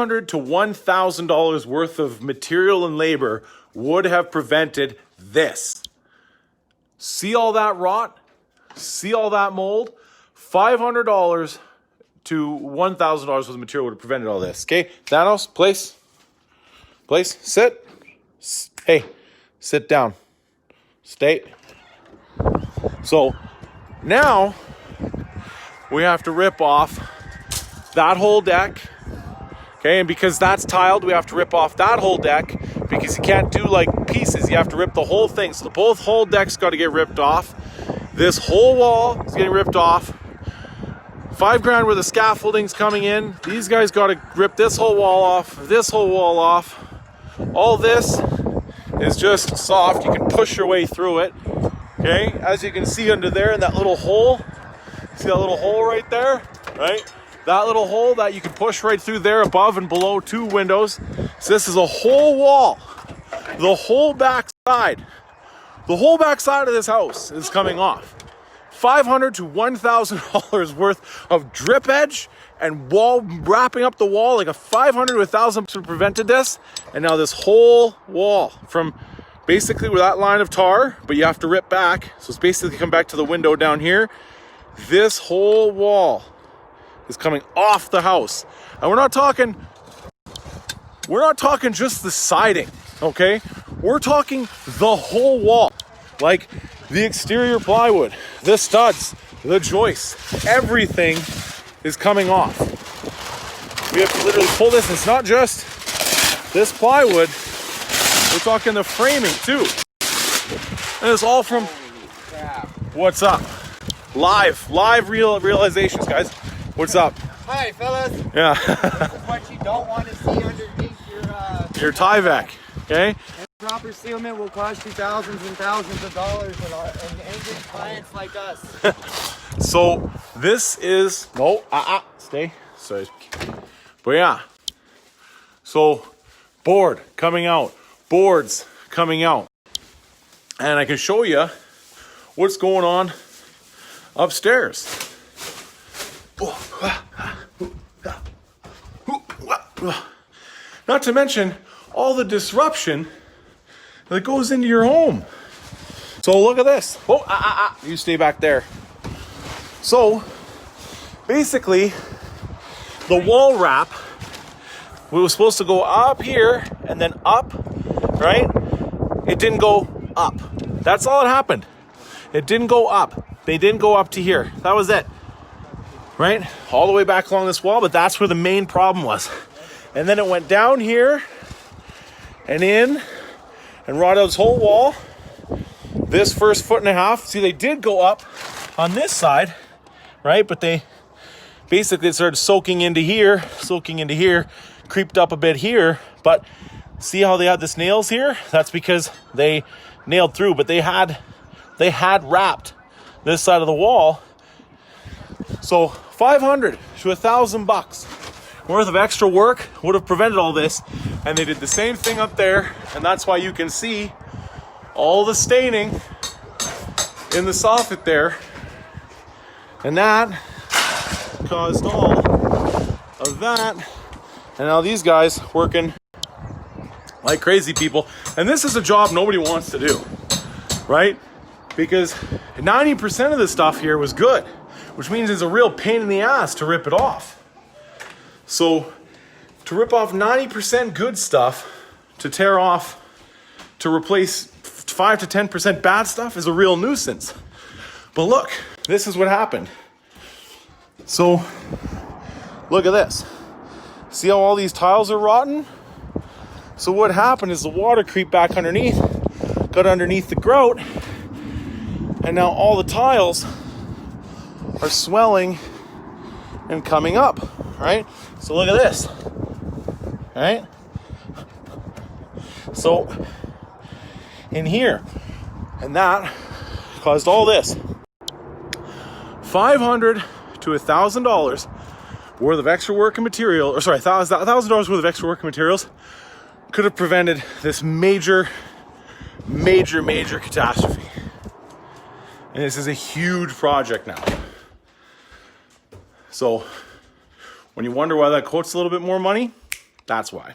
$500 to $1,000 worth of material and labor would have prevented this. See all that rot? See all that mold? $500 to $1,000 worth of material would have prevented all this. Okay, Thanos, place, sit. Hey, sit down. Stay. So now we have to rip off that whole deck. Okay, and because that's tiled, we have to rip off that whole deck because you can't do like pieces. You have to rip the whole thing. So the whole deck's got to get ripped off. This whole wall is getting ripped off. $5,000 worth of scaffolding's coming in. These guys got to rip this whole wall off, this whole wall off. All this is just soft. You can push your way through it. Okay, as you can see under there in that little hole. See that little hole right there? Right? That little hole that you can push right through there above and below 2 windows. So this is a whole wall. The whole back side. The whole back side of this house is coming off. $500 to $1,000 worth of drip edge and wall, wrapping up the wall like a $500 to $1,000 prevented this. And now this whole wall from basically with that line of tar, but you have to rip back. So it's basically come back to the window down here. This whole wall is coming off the house. And we're not talking just the siding, okay? We're talking the whole wall. Like the exterior plywood, the studs, the joists, everything is coming off. We have to literally pull this. It's not just this plywood. We're talking the framing too. And it's all from, what's up? Live realizations, guys. What's up? Hi, fellas. Yeah. This is what you don't want to see underneath your Tyvek, okay? Proper sealment will cost you thousands and thousands of dollars and engine clients like us. So this is, stay. Sorry. But yeah. So board coming out, boards coming out. And I can show you what's going on upstairs. Not to mention all the disruption that goes into your home. So look at this. You stay back there. So basically the wall wrap, we were supposed to go up here and then up, right? It didn't go up. That's all that happened. It didn't go up. They didn't go up to here. That was it. Right? All the way back along this wall, but that's where the main problem was. And then it went down here and in and rotted out this whole wall. This first 1.5 feet. See, they did go up on this side, right? But they basically started soaking into here, creeped up a bit here. But see how they had this nails here? That's because they nailed through, but they had wrapped this side of the wall. So $500 to $1,000 worth of extra work would have prevented all this. And they did the same thing up there. And that's why you can see all the staining in the soffit there. And that caused all of that. And now these guys working like crazy people. And this is a job nobody wants to do, right? Because 90% of the stuff here was good, which means it's a real pain in the ass to rip it off. So to rip off 90% good stuff, to tear off, to replace 5 to 10% bad stuff is a real nuisance. But look, this is what happened. So look at this. See how all these tiles are rotten? So what happened is the water creeped back underneath, got underneath the grout, and now all the tiles are swelling and coming up, right? So look at this, right? So in here, and that caused all this. $500 to $1,000 worth of extra work and material, or sorry, $1,000 worth of extra work and materials could have prevented this major catastrophe. And this is a huge project now. So when you wonder why that quote's a little bit more money, That's why.